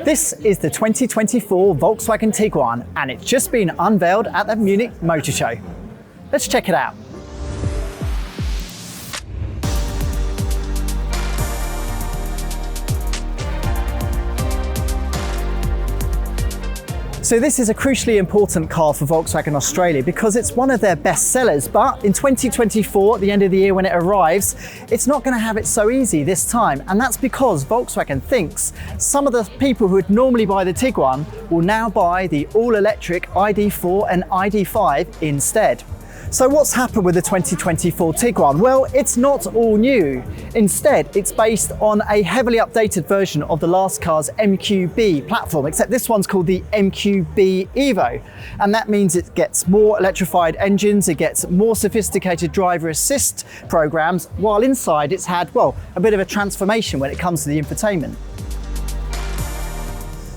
This is the 2024 Volkswagen Tiguan, and it's just been unveiled at the Munich Motor Show. Let's check it out. So this is a crucially important car for Volkswagen Australia because it's one of their best sellers, but in 2024, at the end of the year when it arrives, it's not going to have it so easy this time, and that's because Volkswagen thinks some of the people who would normally buy the Tiguan will now buy the all-electric ID4 and ID5 instead. So what's happened with the 2024 Tiguan? Well, it's not all new. Instead, it's based on a heavily updated version of the last car's MQB platform, except this one's called the MQB Evo. And that means it gets more electrified engines, it gets more sophisticated driver assist programs, while inside it's had, well, a bit of a transformation when it comes to the infotainment.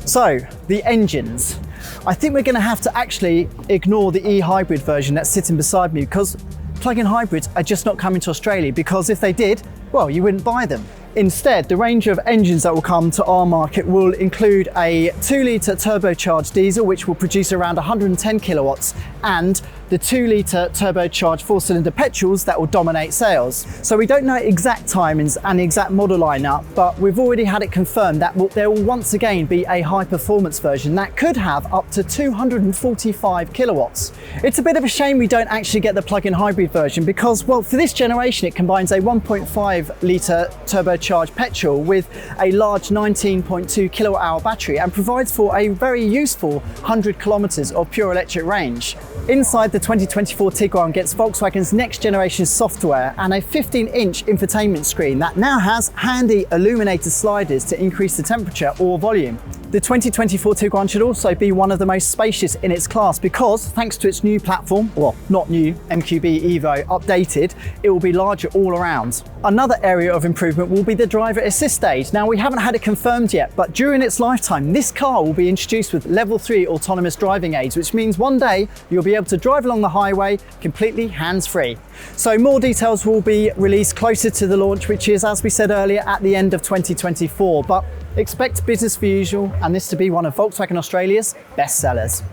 So, the engines. I think we're going to have to actually ignore the e-hybrid version that's sitting beside me because plug-in hybrids are just not coming to Australia, because if they did, well, you wouldn't buy them. Instead, the range of engines that will come to our market will include a 2-litre turbocharged diesel, which will produce around 110 kilowatts, and the 2-litre turbocharged 4-cylinder petrols that will dominate sales. So we don't know exact timings and the exact model lineup, but we've already had it confirmed that there will once again be a high-performance version that could have up to 245 kilowatts. It's a bit of a shame we don't actually get the plug-in hybrid version because, well, for this generation it combines a 1.5-litre turbocharged petrol with a large 19.2 kilowatt-hour battery and provides for a very useful 100 kilometers of pure electric range. Inside, the 2024 Tiguan gets Volkswagen's next generation software and a 15-inch infotainment screen that now has handy illuminated sliders to increase the temperature or volume. The 2024 Tiguan should also be one of the most spacious in its class because, thanks to its new platform, well, not new, MQB Evo updated, it will be larger all around. Another area of improvement will be the driver assist aid. Now, we haven't had it confirmed yet, but during its lifetime, this car will be introduced with level 3 autonomous driving aids, which means one day you'll be able to drive along the highway completely hands-free. So more details will be released closer to the launch, which is, as we said earlier, at the end of 2024. But expect business as usual and this to be one of Volkswagen Australia's best sellers.